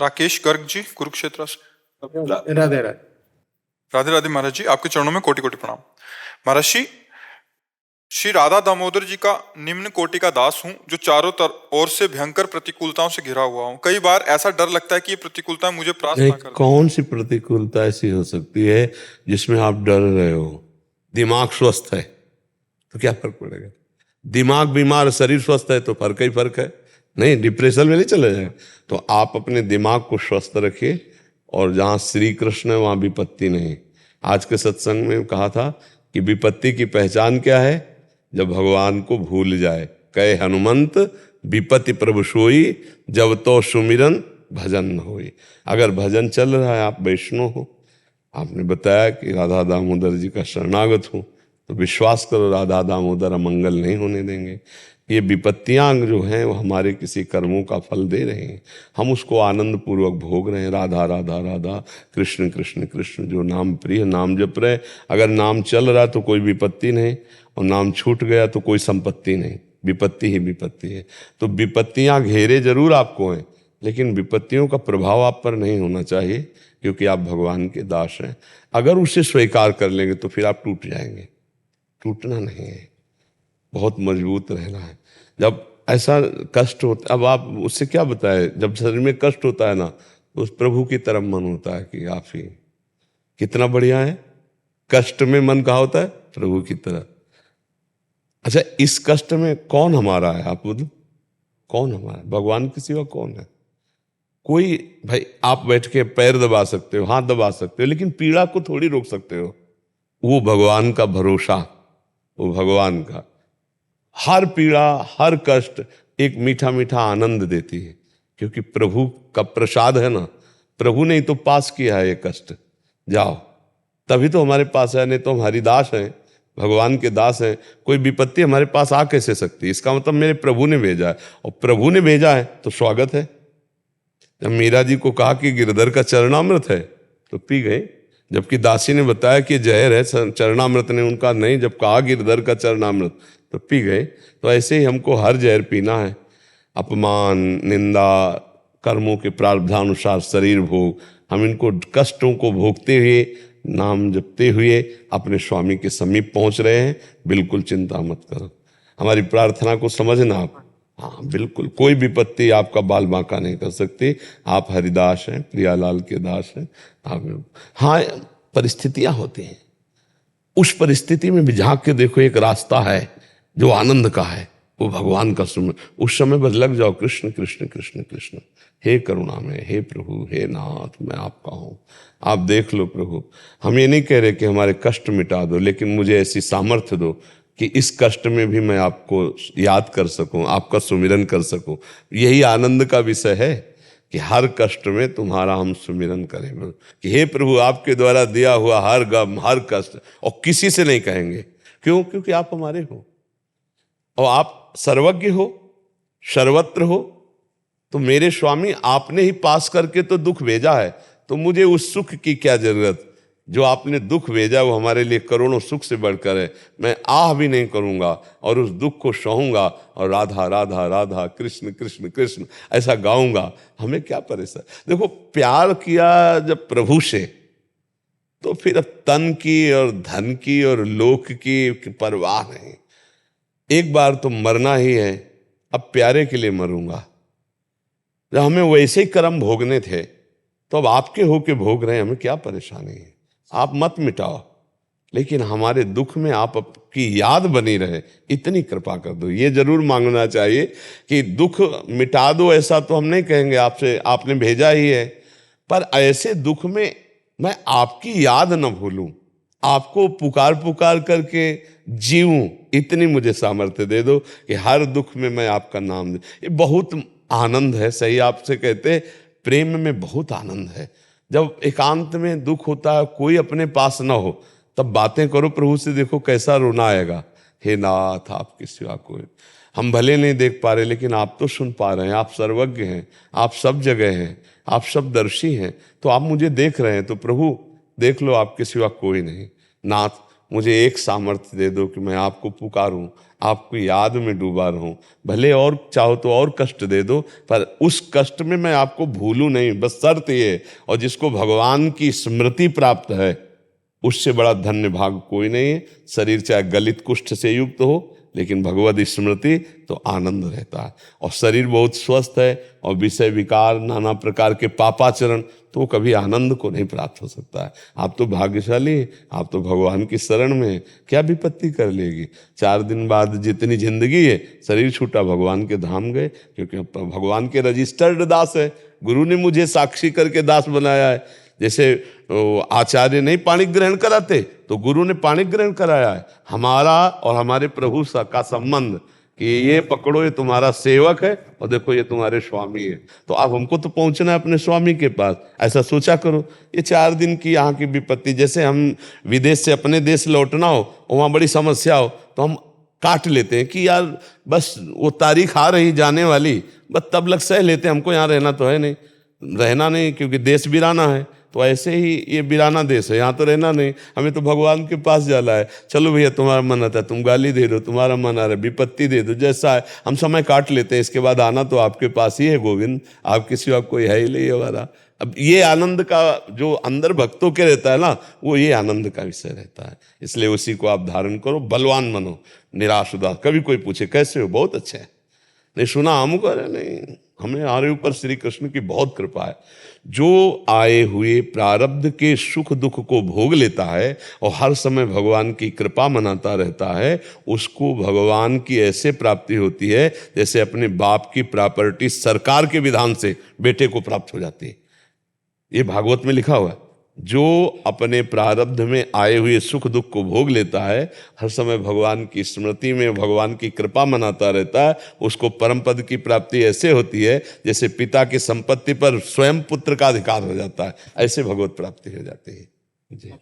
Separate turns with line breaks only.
राकेश गर्ग जी कुरुक्षेत्र से।
राधे राधे।
राधे राधे महाराज जी, आपके चरणों में कोटि कोटि प्रणाम। महाराज जी, श्री राधा दामोदर जी का निम्न कोटि का दास हूँ, जो चारों ओर से भयंकर प्रतिकूलताओं से घिरा हुआ हूँ। कई बार ऐसा डर लगता है कि ये प्रतिकूलता मुझे परास्त ना कर दे।
कौन सी प्रतिकूलता ऐसी हो सकती है जिसमें आप डर रहे हो? दिमाग स्वस्थ है तो क्या फर्क पड़ेगा? दिमाग बीमार, शरीर स्वस्थ है तो फर्क ही फर्क है। नहीं, डिप्रेशन में नहीं चले जाए। तो आप अपने दिमाग को स्वस्थ रखिए, और जहाँ श्री कृष्ण है वहाँ विपत्ति नहीं। आज के सत्संग में कहा था कि विपत्ति की पहचान क्या है? जब भगवान को भूल जाए। कहे हनुमंत विपत्ति प्रभु सोई, जब तो सुमिरन भजन न होई। अगर भजन चल रहा है, आप वैष्णव हो, आपने बताया कि राधा दामोदर जी का शरणागत हूँ, तो विश्वास करो राधा दामोदर अमंगल नहीं होने देंगे। ये विपत्तियां जो हैं वो हमारे किसी कर्मों का फल दे रहे हैं, हम उसको आनंद पूर्वक भोग रहे हैं। राधा राधा राधा, कृष्ण कृष्ण कृष्ण, जो नाम प्रिय नाम जप रहे। अगर नाम चल रहा तो कोई विपत्ति नहीं, और नाम छूट गया तो कोई संपत्ति नहीं। विपत्ति ही विपत्ति है। तो विपत्तियां घेरे जरूर आपको हैं, लेकिन विपत्तियों का प्रभाव आप पर नहीं होना चाहिए, क्योंकि आप भगवान के दास हैं। अगर उसे स्वीकार कर लेंगे तो फिर आप टूट जाएंगे। टूटना नहीं है, बहुत मजबूत रहना है। जब ऐसा कष्ट होता, अब आप उससे क्या बताए, जब शरीर में कष्ट होता है ना, तो उस प्रभु की तरफ मन होता है कि आप ही कितना बढ़िया है। कष्ट में मन कहाँ होता है? प्रभु की तरफ। अच्छा, इस कष्ट में कौन हमारा है? आप बोलो, कौन हमारा है? भगवान के सिवा कौन है? कोई। भाई आप बैठ के पैर दबा सकते हो, हाथ दबा सकते हो, लेकिन पीड़ा को थोड़ी रोक सकते हो। वो भगवान का भरोसा, वो भगवान का। हर पीड़ा, हर कष्ट एक मीठा मीठा आनंद देती है, क्योंकि प्रभु का प्रसाद है ना। प्रभु ने ही तो पास किया है ये कष्ट, जाओ, तभी तो हमारे पास है। नहीं तो हम हरिदास हैं, भगवान के दास हैं। कोई विपत्ति हमारे पास आ कैसे सकती है? इसका मतलब मेरे प्रभु ने भेजा है, और प्रभु ने भेजा है तो स्वागत है। जब मीरा जी को कहा कि गिरधर का चरणामृत है तो पी गए, जबकि दासी ने बताया कि जहर है चरणामृत, ने उनका नहीं। जब कहा गिरधर का चरणामृत तो पी गए। तो ऐसे ही हमको हर जहर पीना है। अपमान, निंदा, कर्मों के प्रारब्धानुसार शरीर भोग, हम इनको कष्टों को भोगते हुए, नाम जपते हुए अपने स्वामी के समीप पहुंच रहे हैं। बिल्कुल चिंता मत करो, हमारी प्रार्थना को समझना आप। हाँ बिल्कुल, कोई विपत्ति आपका बाल बांका नहीं कर सकती। आप हरिदास हैं, प्रियालाल के दास हैं आप। हाँ, परिस्थितियां होती हैं, उस परिस्थिति में भी झांक के देखो, एक रास्ता है जो आनंद का है, वो भगवान का सुन। उस समय बस लग जाओ, कृष्ण कृष्ण कृष्ण कृष्ण, हे करुणामय, हे प्रभु, हे नाथ, मैं आपका हूँ। आप देख लो प्रभु, हम ये नहीं कह रहे कि हमारे कष्ट मिटा दो, लेकिन मुझे ऐसी सामर्थ्य दो कि इस कष्ट में भी मैं आपको याद कर सकूं, आपका सुमिरन कर सकूं। यही आनंद का विषय है कि हर कष्ट में तुम्हारा हम सुमिरन करें, कि हे प्रभु, आपके द्वारा दिया हुआ हर गम, हर कष्ट, और किसी से नहीं कहेंगे। क्यों? क्योंकि आप हमारे हो, और आप सर्वज्ञ हो, सर्वत्र हो। तो मेरे स्वामी, आपने ही पास करके तो दुख भेजा है, तो मुझे उस सुख की क्या जरूरत? जो आपने दुख भेजा वो हमारे लिए करोड़ों सुख से बढ़कर है। मैं आह भी नहीं करूंगा और उस दुख को सहूंगा, और राधा राधा राधा, कृष्ण कृष्ण कृष्ण ऐसा गाऊंगा। हमें क्या परेशान? देखो, प्यार किया जब प्रभु से, तो फिर अब तन की और धन की और लोक की परवाह नहीं। एक बार तो मरना ही है, अब प्यारे के लिए मरूंगा। जब हमें वैसे ही कर्म भोगने थे, तो अब आपके होके भोग रहे हैं, हमें क्या परेशानी है? आप मत मिटाओ, लेकिन हमारे दुख में आपकी याद बनी रहे, इतनी कृपा कर दो। ये जरूर मांगना चाहिए कि दुख मिटा दो। ऐसा तो हम नहीं कहेंगे आपसे, आपने भेजा ही है, पर ऐसे दुख में मैं आपकी याद न भूलूं, आपको पुकार पुकार करके जीऊं, इतनी मुझे सामर्थ्य दे दो कि हर दुख में मैं आपका नाम दे। ये बहुत आनंद है। सही आपसे कहते, प्रेम में बहुत आनंद है। जब एकांत में दुख होता है, कोई अपने पास ना हो, तब बातें करो प्रभु से, देखो कैसा रोना आएगा। हे नाथ, आपके सिवा कोई, हम भले नहीं देख पा रहे, लेकिन आप तो सुन पा रहे हैं। आप सर्वज्ञ हैं, आप सब जगह हैं, आप सब दर्शी हैं, तो आप मुझे देख रहे हैं। तो प्रभु देख लो, आपके सिवा कोई नहीं। नाथ, मुझे एक सामर्थ्य दे दो कि मैं आपको पुकारूं, आपकी याद में डूबा रहूं, भले और चाहो तो और कष्ट दे दो, पर उस कष्ट में मैं आपको भूलूं नहीं, बस शर्त ये है। और जिसको भगवान की स्मृति प्राप्त है उससे बड़ा धन्य भाग कोई नहीं है। शरीर चाहे गलित कुष्ठ से युक्त हो, लेकिन भगवत स्मृति तो आनंद रहता है। और शरीर बहुत स्वस्थ है और विषय विकार नाना प्रकार के पापाचरण, तो कभी आनंद को नहीं प्राप्त हो सकता है। आप तो भाग्यशाली हैं, आप तो भगवान की शरण में हैं, क्या विपत्ति कर लेगी। 4 दिन बाद जितनी जिंदगी है, शरीर छूटा, भगवान के धाम गए, क्योंकि भगवान के रजिस्टर्ड दास है। गुरु ने मुझे साक्षी करके दास बनाया है। जैसे आचार्य नहीं पाणी ग्रहण कराते, तो गुरु ने पाणी ग्रहण कराया है। हमारा और हमारे प्रभु का संबंध कि ये पकड़ो, ये तुम्हारा सेवक है, और देखो ये तुम्हारे स्वामी है। तो अब हमको तो पहुंचना है अपने स्वामी के पास, ऐसा सोचा करो। ये 4 दिन की यहाँ की विपत्ति, जैसे हम विदेश से अपने देश लौटना हो, वहाँ बड़ी समस्या हो, तो हम काट लेते हैं कि यार बस वो तारीख आ रही जाने वाली, बस तब लग सह लेते हैं, हमको यहाँ रहना तो है नहीं, रहना नहीं, क्योंकि देश वीराना है। तो ऐसे ही ये वीराना देश है, यहाँ तो रहना नहीं, हमें तो भगवान के पास जाना है। चलो भैया तुम्हारा मन आता है, तुम गाली दे दो, तुम्हारा मन आ रहा है विपत्ति दे दो, जैसा है हम समय काट लेते हैं। इसके बाद आना तो आपके पास ही है गोविंद, आप किसी और कोई है ही नहीं हमारा। अब ये आनंद का जो अंदर भक्तों के रहता है ना, वो ये आनंद का विषय रहता है। इसलिए उसी को आप धारण करो, बलवान बनो, निराश उदास। कभी कोई पूछे कैसे हो, बहुत अच्छे हैं, नहीं सुना हम करे नहीं, हमें हमारे ऊपर श्री कृष्ण की बहुत कृपा है। जो आए हुए प्रारब्ध के सुख दुख को भोग लेता है और हर समय भगवान की कृपा मनाता रहता है, उसको भगवान की ऐसे प्राप्ति होती है जैसे अपने बाप की प्रॉपर्टी सरकार के विधान से बेटे को प्राप्त हो जाती है। ये भागवत में लिखा हुआ है। जो अपने प्रारब्ध में आए हुए सुख दुख को भोग लेता है, हर समय भगवान की स्मृति में भगवान की कृपा मनाता रहता है, उसको परम पद की प्राप्ति ऐसे होती है जैसे पिता की संपत्ति पर स्वयं पुत्र का अधिकार हो जाता है, ऐसे भगवत प्राप्ति हो जाती है। जी।